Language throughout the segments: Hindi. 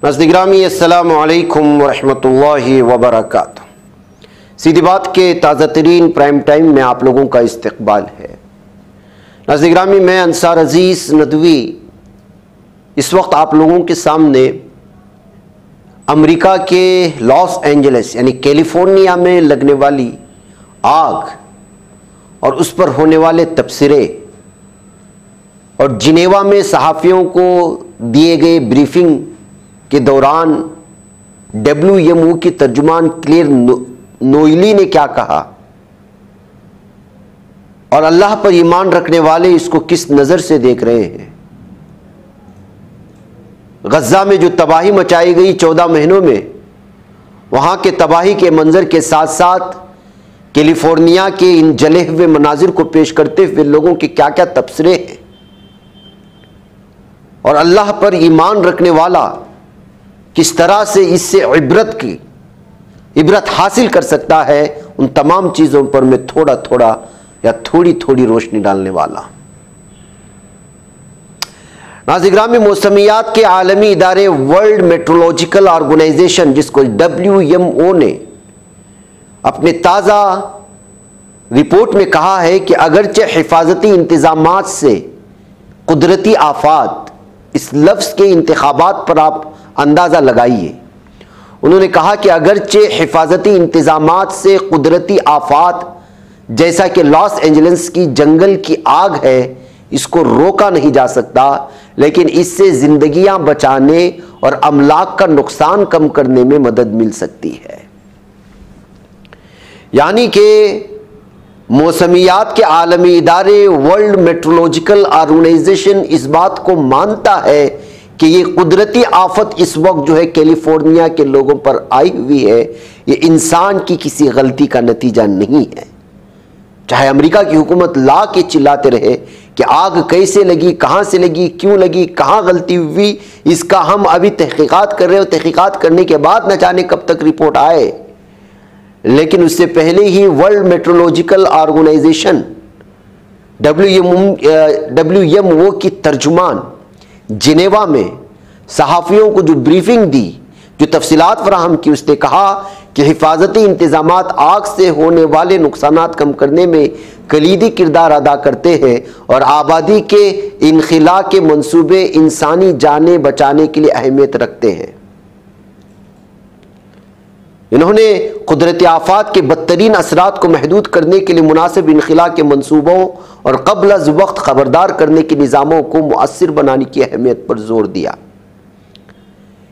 नाज़रीन अस्सलामु अलैकुम वरहमतुल्लाहि वबरकातुहू। सीधी बात के ताज़ा तरीन प्राइम टाइम में आप लोगों का इस्तकबाल है। नाज़रीन, मैं अंसार अजीज़ नदवी इस वक्त आप लोगों के सामने अमेरिका के लॉस एंजलिस यानी कैलिफोर्निया में लगने वाली आग और उस पर होने वाले तबसरे और जिनेवा में सहाफ़ियों को दिए गए ब्रीफिंग के दौरान WMO की तर्जुमान क्लेयर नोइली ने क्या कहा और अल्लाह पर ईमान रखने वाले इसको किस नज़र से देख रहे हैं। गज़ा में जो तबाही मचाई गई 14 महीनों में, वहाँ के तबाही के मंजर के साथ साथ कैलिफोर्निया के इन जले हुए मनाजिर को पेश करते हुए लोगों के क्या क्या तबसरे हैं और अल्लाह पर ईमान रखने वाला किस तरह से इससे इबरत हासिल कर सकता है, उन तमाम चीज़ों पर मैं थोड़ा थोड़ा या थोड़ी थोड़ी रोशनी डालने वाला। नाज़रीन, मौसमियात के आलमी इदारे वर्ल्ड मेट्रोलॉजिकल ऑर्गेनाइजेशन जिसको WMO ने अपने ताज़ा रिपोर्ट में कहा है कि अगरचे हिफाजती इंतजामात से कुदरती आफात, इस लफ्ज़ के इंतखाबात पर आप अंदाज़ा लगाइए। उन्होंने कहा कि अगरचे हिफाजती इंतजामात से कुदरती आफात जैसा कि लॉस एंजलिस की जंगल की आग है, इसको रोका नहीं जा सकता, लेकिन इससे ज़िंदगियां बचाने और अमलाक का नुकसान कम करने में मदद मिल सकती है। यानी कि मौसमियात के आलमी इदारे वर्ल्ड मेट्रोलॉजिकल ऑर्गेनाइजेशन इस बात को मानता है कि ये कुदरती आफत इस वक्त जो है कैलिफोर्निया के लोगों पर आई हुई है, ये इंसान की किसी गलती का नतीजा नहीं है। चाहे अमेरिका की हुकूमत ला के चिल्लाते रहे कि आग कैसे लगी, कहाँ से लगी, क्यों लगी, कहाँ गलती हुई, इसका हम अभी तहकीकात कर रहे हो, तहकीकात करने के बाद न जाने कब तक रिपोर्ट आए। लेकिन उससे पहले ही वर्ल्ड मेट्रोलॉजिकल ऑर्गेनाइजेशन WMO की तर्जुमान जिनेवा में सहाफ़ियों को जो ब्रीफिंग दी, जो तफसीलात फराहम की, उसने कहा कि हिफाजती इंतजामात आग से होने वाले नुकसानात कम करने में कलीदी किरदार अदा करते हैं और आबादी के इनखिला के मंसूबे इंसानी जानें बचाने के लिए अहमियत रखते हैं। इन्होंने कुदरती आफात के बदतरीन असरात को महदूद करने के लिए मुनासिब इनखिला के मंसूबों और क़ब्ल अज़ वक्त ख़बरदार करने के निज़ामों को मुअस्सिर बनाने की अहमियत पर जोर दिया।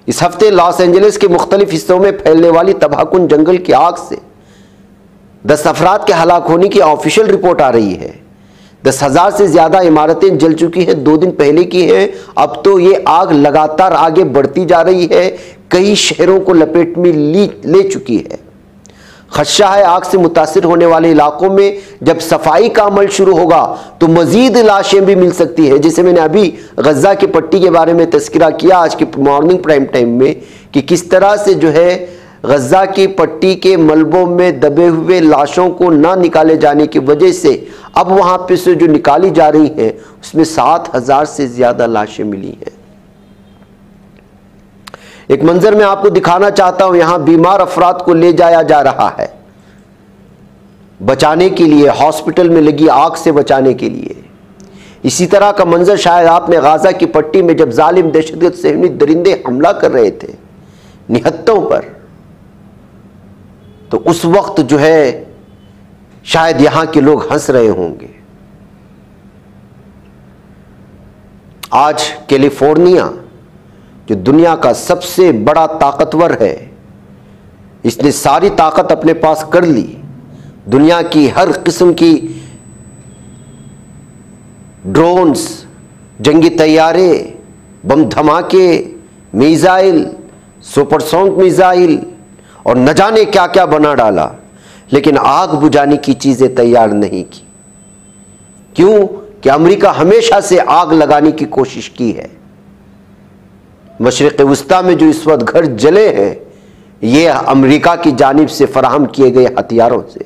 इस हफ्ते लॉस एंजलिस के मुख्तलिफ हिस्सों में फैलने वाली तबाहकुन जंगल की आग से 10 अफराद के हलाक होने की ऑफिशियल रिपोर्ट आ रही है। 10,000 से ज़्यादा इमारतें जल चुकी हैं, 2 दिन पहले की हैं। अब तो ये आग लगातार आगे बढ़ती जा रही है, कई शहरों को लपेट में ले चुकी है। खदशा है आग से मुतासिर होने वाले इलाकों में जब सफाई का अमल शुरू होगा तो मजीद लाशें भी मिल सकती है। जैसे मैंने अभी गज़ा की पट्टी के बारे में तज़किरा किया आज के मॉर्निंग प्राइम टाइम में कि किस तरह से जो है गज़ा की पट्टी के मलबों में दबे हुए लाशों को ना निकाले जाने की वजह से अब वहाँ पे से जो निकाली जा रही हैं उसमें 7,000 से ज़्यादा लाशें मिली हैं। एक मंजर मैं आपको दिखाना चाहता हूं, यहां बीमार अफराद को ले जाया जा रहा है बचाने के लिए, हॉस्पिटल में लगी आग से बचाने के लिए। इसी तरह का मंजर शायद आपने गाजा की पट्टी में जब जालिम दहशतगर्द सहनी दरिंदे हमला कर रहे थे निहत्तों पर, तो उस वक्त जो है शायद यहां के लोग हंस रहे होंगे। आज कैलिफोर्निया जो दुनिया का सबसे बड़ा ताकतवर है, इसने सारी ताकत अपने पास कर ली। दुनिया की हर किस्म की ड्रोन्स, जंगी तैयारे, बम धमाके, मिसाइल, सुपरसोनिक मिसाइल और न जाने क्या क्या बना डाला, लेकिन आग बुझाने की चीज़ें तैयार नहीं की। क्यों? कि अमेरिका हमेशा से आग लगाने की कोशिश की है। मशरिक़ वस्ता में जो इस वक्त घर जले हैं, ये अमेरिका की जानिब से फराहम किए गए हथियारों से।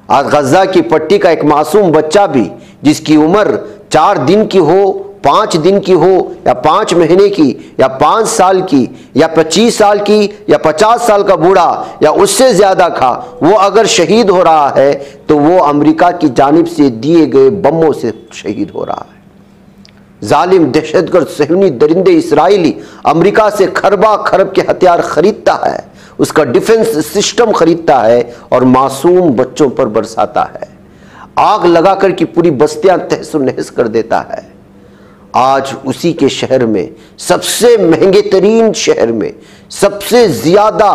आज गज़ा की पट्टी का एक मासूम बच्चा भी जिसकी उम्र 4 दिन की हो, 5 दिन की हो या 5 महीने की या 5 साल की या 25 साल की या 50 साल का बूढ़ा या उससे ज्यादा का, वो अगर शहीद हो रहा है तो वो अमेरिका की जानिब से दिए गए बमों से शहीद हो रहा है। जालिम दहशतगर्द सहनी दरिंदे इसराइली अमेरिका से खरबा खरब के हथियार खरीदता है, उसका डिफेंस सिस्टम खरीदता है और मासूम बच्चों पर बरसाता है, आग लगाकर की पूरी बस्तियां तहस नहस कर देता है। आज उसी के शहर में, सबसे महंगे तरीन शहर में, सबसे ज्यादा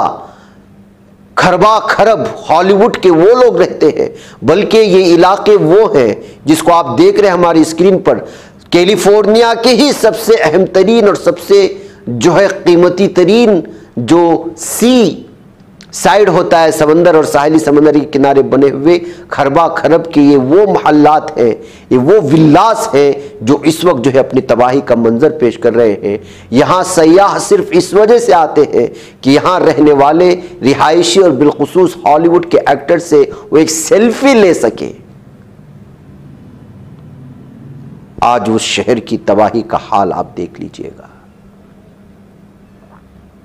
खरबा खरब हॉलीवुड के वो लोग रहते हैं, बल्कि ये इलाके वो हैं जिसको आप देख रहे हैं हमारी स्क्रीन पर, कैलिफोर्निया के ही सबसे अहम तरीन और सबसे जो है कीमती तरीन जो सी साइड होता है, समंदर और साहिली समंदर के किनारे बने हुए खरबा खरब के ये वो महल्लात हैं, ये वो विल्लास हैं जो इस वक्त जो है अपनी तबाही का मंजर पेश कर रहे हैं। यहाँ सयाह सिर्फ इस वजह से आते हैं कि यहाँ रहने वाले रिहायशी और बिलखुसूस हॉलीवुड के एक्टर से वो एक सेल्फी ले सके। आज उस शहर की तबाही का हाल आप देख लीजिएगा,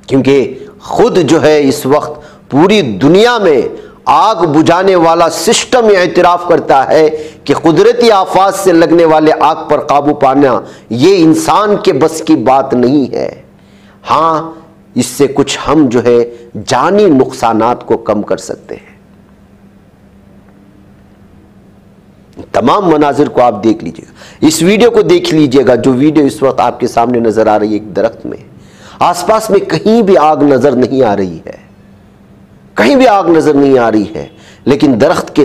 क्योंकि खुद जो है इस वक्त पूरी दुनिया में आग बुझाने वाला सिस्टम यह इतराफ करता है कि कुदरती आफात से लगने वाले आग पर काबू पाना ये इंसान के बस की बात नहीं है। हां, इससे कुछ हम जो है जानी नुकसानात को कम कर सकते हैं। तमाम मनाजिर को आप देख लीजिएगा, इस वीडियो को देख लीजिएगा, जो वीडियो इस वक्त आपके सामने नजर आ रही है। एक दरख्त में आसपास में कहीं भी आग नजर नहीं आ रही है, कहीं भी आग नजर नहीं आ रही है, लेकिन दरख्त के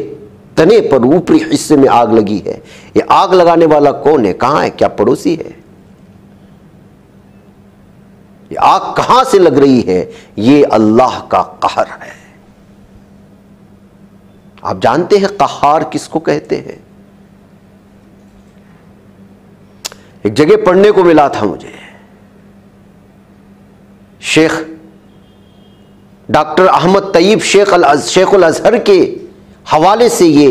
तने पर ऊपरी हिस्से में आग लगी है। ये आग लगाने वाला कौन है, कहां है, क्या पड़ोसी है? ये आग कहां से लग रही है? ये अल्लाह का कहर है। आप जानते हैं कहर किसको कहते हैं? एक जगह पढ़ने को मिला था मुझे, शेख डॉक्टर अहमद तैयब शेखुल अजहर के हवाले से ये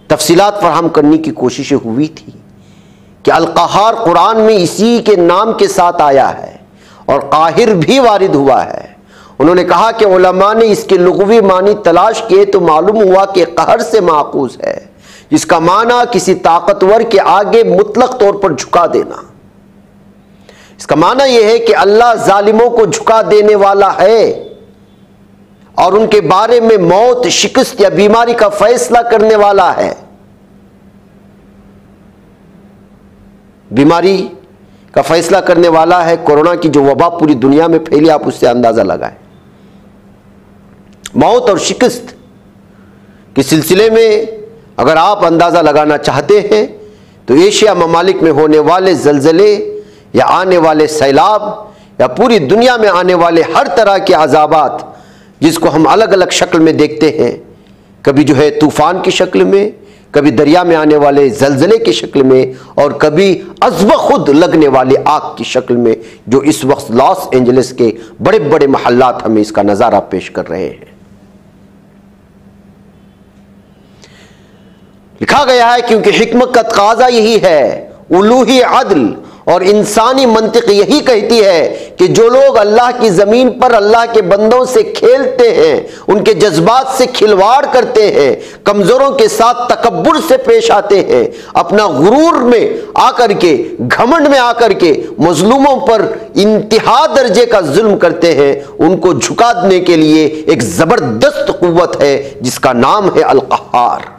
तफसीलात फराहम करने की कोशिशें हुई थी कि अल कहर कुरान में इसी के नाम के साथ आया है और काहिर भी वारिद हुआ है। उन्होंने कहा कि उलमा ने इसके लुग़वी मानी तलाश किए तो मालूम हुआ कि कहर से माखूज है, जिसका माना किसी ताकतवर के आगे मुतलक तौर पर झुका देना। इसका माना यह है कि अल्लाह जालिमों को झुका देने वाला है और उनके बारे में मौत, शिकस्त या बीमारी का फैसला करने वाला है। बीमारी का फैसला करने वाला है। कोरोना की जो वबा पूरी दुनिया में फैली, आप उससे अंदाजा लगाएं। मौत और शिकस्त के सिलसिले में अगर आप अंदाजा लगाना चाहते हैं तो एशिया ममालिक में होने वाले जलजले या आने वाले सैलाब या पूरी दुनिया में आने वाले हर तरह के अजाबात, जिसको हम अलग अलग शक्ल में देखते हैं, कभी जो है तूफान की शक्ल में, कभी दरिया में आने वाले जलजले की शक्ल में और कभी अज़ब खुद लगने वाली आग की शक्ल में, जो इस वक्त लॉस एंजलिस के बड़े बड़े महल्लात हमें इसका नज़ारा पेश कर रहे हैं। लिखा गया है क्योंकि हिकमत का तकाज़ा यही है, उलूही अदल और इंसानी मंतिक यही कहती है कि जो लोग अल्लाह की ज़मीन पर अल्लाह के बंदों से खेलते हैं, उनके जज्बात से खिलवाड़ करते हैं, कमज़ोरों के साथ तकब्बुर से पेश आते हैं, अपना गुरूर में आकर के, घमंड में आकर के मजलूमों पर इंतहा दर्जे का जुल्म करते हैं, उनको झुका देने के लिए एक ज़बरदस्त कुव्वत है जिसका नाम है अल कहर।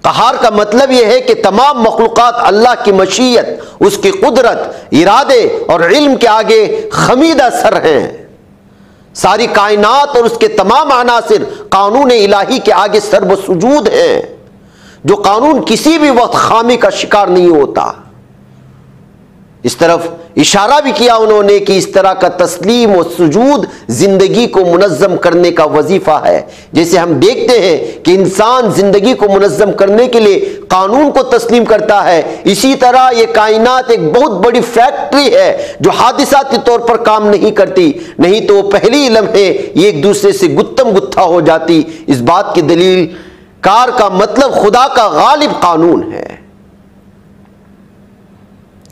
कहर का मतलब यह है कि तमाम मखलूक़ात अल्लाह की मशीयत, उसकी कुदरत, इरादे और इल्म के आगे खमीदा सर हैं। सारी कायनात और उसके तमाम अनासिर कानून इलाही के आगे सर्व सुजूद हैं। जो कानून किसी भी वक्त खामी का शिकार नहीं होता, इस तरफ इशारा भी किया उन्होंने कि इस तरह का तस्लीम और सुजूद जिंदगी को मुनज़्ज़म करने का वजीफा है। जैसे हम देखते हैं कि इंसान जिंदगी को मुनज़्ज़म करने के लिए कानून को तस्लीम करता है, इसी तरह ये कायनात एक बहुत बड़ी फैक्ट्री है जो हादिसाती तौर पर काम नहीं करती, नहीं तो पहली लम्हे ये एक दूसरे से गुत्तम गुत्था हो जाती। इस बात की दलील कार का मतलब खुदा का गालिब कानून है।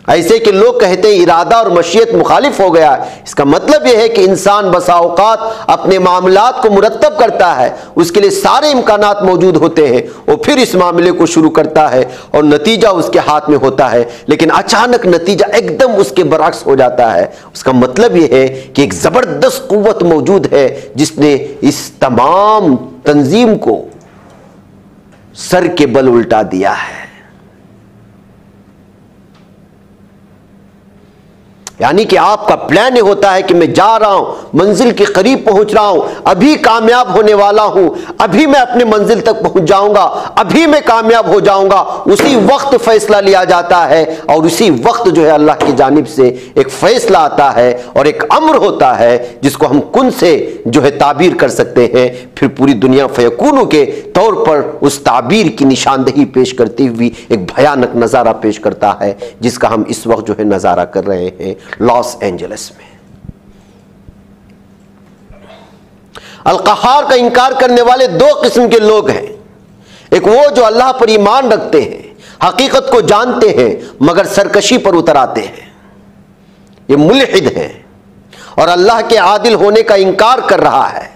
ऐसे कि लोग कहते हैं इरादा और मशीयत मुखालिफ हो गया, इसका मतलब यह है कि इंसान बसा औकात अपने मामलात को मुरत्तब करता है, उसके लिए सारे इम्कानात मौजूद होते हैं, वो फिर इस मामले को शुरू करता है और नतीजा उसके हाथ में होता है, लेकिन अचानक नतीजा एकदम उसके बरअक्स हो जाता है। उसका मतलब यह है कि एक जबरदस्त कुव्वत मौजूद है जिसने इस तमाम तंजीम को सर के बल उल्टा दिया है। यानी कि आपका प्लान होता है कि मैं जा रहा हूं, मंजिल के करीब पहुंच रहा हूं, अभी कामयाब होने वाला हूं, अभी मैं अपने मंजिल तक पहुंच जाऊंगा, अभी मैं कामयाब हो जाऊंगा। उसी वक्त फैसला लिया जाता है और उसी वक्त जो है अल्लाह की जानिब से एक फैसला आता है और एक अम्र होता है जिसको हम कुन से जो है ताबीर कर सकते हैं। फिर पूरी दुनिया फयकूनु के तौर पर उस ताबीर की निशानदही पेश करती हुई एक भयानक नजारा पेश करता है, जिसका हम इस वक्त जो है नजारा कर रहे हैं लॉस एंजलिस में। अल-क़हार का इंकार करने वाले दो किस्म के लोग हैं। एक वो जो अल्लाह पर ईमान रखते हैं, हकीकत को जानते हैं मगर सरकशी पर उतर आते हैं, ये मुल्हिद हैं और अल्लाह के आदिल होने का इंकार कर रहा है,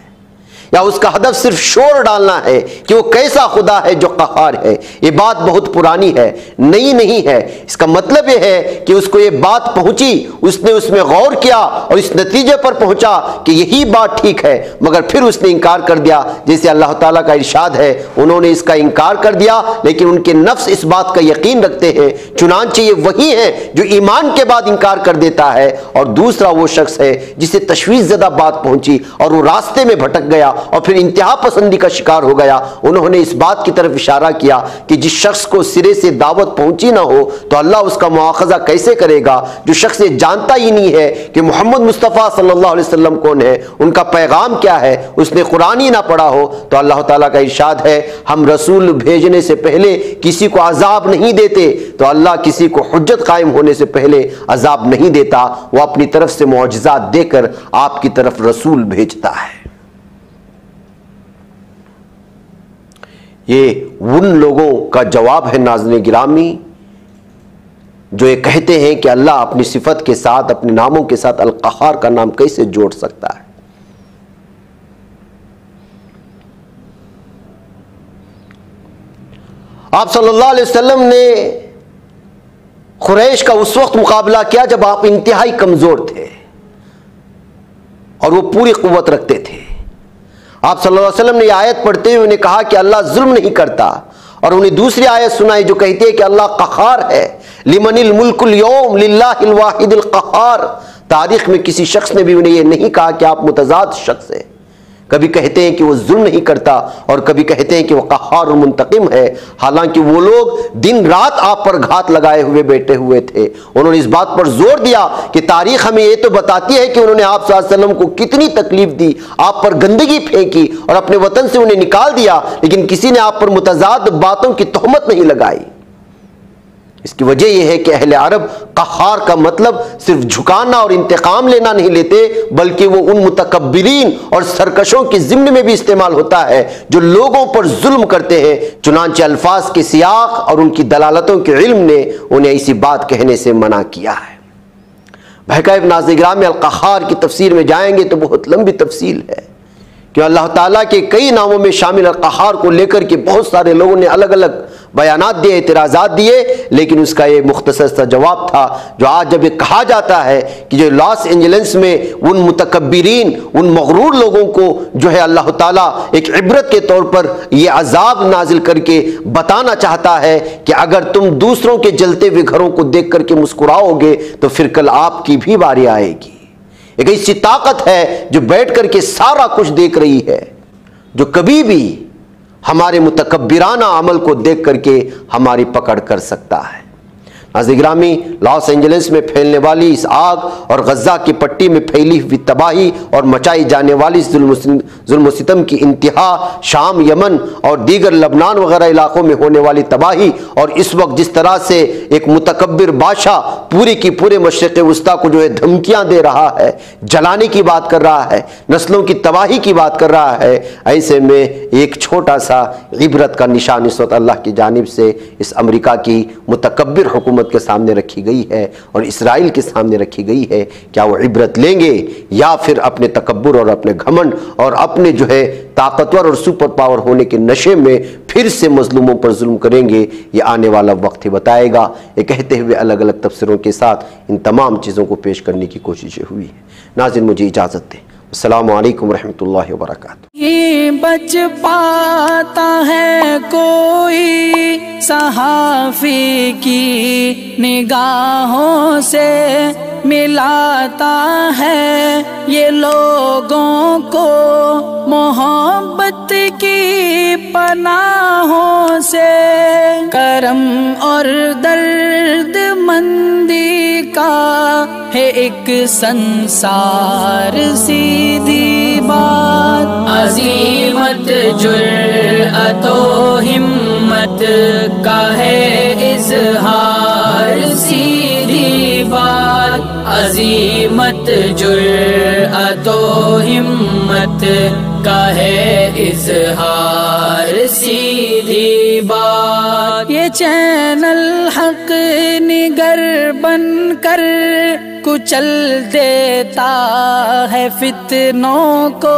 या उसका हदफ सिर्फ शोर डालना है कि वो कैसा खुदा है जो क़हार है। ये बात बहुत पुरानी है, नई नहीं है। इसका मतलब ये है कि उसको ये बात पहुंची, उसने उसमें गौर किया और इस नतीजे पर पहुंचा कि यही बात ठीक है, मगर फिर उसने इंकार कर दिया। जैसे अल्लाह ताला का इरशाद है, उन्होंने इसका इंकार कर दिया लेकिन उनके नफ्स इस बात का यकीन रखते हैं, चुनांचे ये वही है जो ईमान के बाद इंकार कर देता है। और दूसरा वो शख्स है जिसे तशवीशज़दा बात पहुंची और वो रास्ते में भटक गया और फिर इंतहा पसंदी का शिकार हो गया। उन्होंने इस बात की तरफ इशारा किया कि जिस शख्स को सिरे से दावत पहुंची ना हो तो अल्लाह उसका मुआखजा कैसे करेगा। जो शख्स ये जानता ही नहीं है कि मोहम्मद मुस्तफ़ा सल्लल्लाहु अलैहि वसल्लम कौन है, उनका पैगाम क्या है, उसने कुरान ही ना पढ़ा हो, तो अल्लाह ताला का इरशाद है, हम रसूल भेजने से पहले किसी को अजाब नहीं देते, तो अल्लाह किसी को हुज्जत कायम होने से पहले अजाब नहीं देता, वो अपनी तरफ से मुअजिज़ात देकर आपकी तरफ रसूल भेजता है। ये उन लोगों का जवाब है नाज़रीन गिरामी जो ये कहते हैं कि अल्लाह अपनी सिफत के साथ, अपने नामों के साथ अल-क़हार का नाम कैसे जोड़ सकता है। आप सल्लल्लाहु अलैहि वसल्लम ने कुरैश का उस वक्त मुकाबला किया जब आप इंतहाई कमजोर थे और वो पूरी कुव्वत रखते थे। आप सल्लल्लाहु अलैहि वसल्लम ने आयत पढ़ते हुए उन्हें कहा कि अल्लाह जुल्म नहीं करता, और उन्हें दूसरी आयत सुनाई जो कहती है कि अल्लाह क़हार है, लिमनिल मुल्कुल यौम लिल्लाहिल वाहिदिल क़हार। तारीख में किसी शख्स ने भी उन्हें यह नहीं कहा कि आप मुतज़ाद शख्स है। कभी कहते हैं कि वो जुल्म नहीं करता और कभी कहते हैं कि वो क़हार और मुंतकिम है, हालांकि वो लोग दिन रात आप पर घात लगाए हुए बैठे हुए थे। उन्होंने इस बात पर जोर दिया कि तारीख हमें ये तो बताती है कि उन्होंने आप सल्लल्लाहु अलैहि वसल्लम को कितनी तकलीफ दी, आप पर गंदगी फेंकी और अपने वतन से उन्हें निकाल दिया, लेकिन किसी ने आप पर मुतज़ाद बातों की तोहमत नहीं लगाई। इसकी वजह यह है कि अहले अरब क़हार का मतलब सिर्फ झुकाना और इंतकाम लेना नहीं लेते, बल्कि वो उन मुतकब्बिरीन और सरकशों के ज़िम्न में भी इस्तेमाल होता है जो लोगों पर जुल्म करते हैं। चुनांचे अल्फाज के सियाक और उनकी दलालतों के इल्म ने उन्हें ऐसी बात कहने से मना किया है। बहकाए नाज़रीन गिरामी में अल-क़हार की तफसीर में जाएंगे तो बहुत लंबी तफसील है कि अल्लाह ताला के कई नामों में शामिल अल-क़हार को लेकर के बहुत सारे लोगों ने अलग अलग बयानात दिए, एतराज़ात दिए, लेकिन उसका ये मुख्तसर सा जवाब था जो आज जब ये कहा जाता है कि जो लॉस एंजलिस में उन मुतकब्बिरीन, उन मगरूर लोगों को जो है अल्लाह ताला एक इबरत के तौर पर ये अजाब नाजिल करके बताना चाहता है कि अगर तुम दूसरों के जलते हुए घरों को देख करके मुस्कुराओगे तो फिर कल आपकी भी बारी आएगी। एक ऐसी ताकत है जो बैठ करके सारा कुछ देख रही है, जो कभी भी हमारे मुतकब्बिराना अमल को देख करके हमारी पकड़ कर सकता है। नाज़िर-ए-गिरामी, लॉस एंजलिस में फैलने वाली इस आग और गज़ा की पट्टी में फैली हुई तबाही और मचाई जाने वाली जुल्म सितम की इंतहा, शाम, यमन और दीगर लबनान वगैरह इलाकों में होने वाली तबाही, और इस वक्त जिस तरह से एक मुतकब्बिर बादशाह पूरी की पूरे मशरिक़ वस्ता को जो है धमकियाँ दे रहा है, जलाने की बात कर रहा है, नस्लों की तबाही की बात कर रहा है, ऐसे में एक छोटा सा इबरत का निशान इस वक्त अल्लाह की जानिब से इस अमेरिका की मुतकब्बिर हुकूमत के सामने रखी गई है और इसराइल के सामने रखी गई है। क्या वो इबरत लेंगे या फिर अपने तकब्बुर और अपने घमंड और अपने जो है ताकतवर और सुपर पावर होने के नशे में फिर से मजलूमों पर जुल्म करेंगे? ये आने वाला वक्त ही बताएगा। ये कहते हुए अलग अलग तफसीरों के साथ इन तमाम चीज़ों को पेश करने की कोशिशें हुई है। नाज़रीन, मुझे इजाज़त दें। अस्सलामु अलैकुम रहमतुल्लाहि व बरकातुहू। ये बच पाता है कोई सहाफ़ी की निगाहों से, मिलाता है ये लोगों को मोहब्बत की पनाहों से। करम और दर्द मंदी का है एक संसार सीधी बात, अज़ीमत जुर्अतो हिम्मत का है इज़हार सीधी बात, अज़ीमत जुर्अतो हिम्मत का है इज़हार सीधी बात। ये चैनल हक निगर बनकर कुचल देता है फितनों को।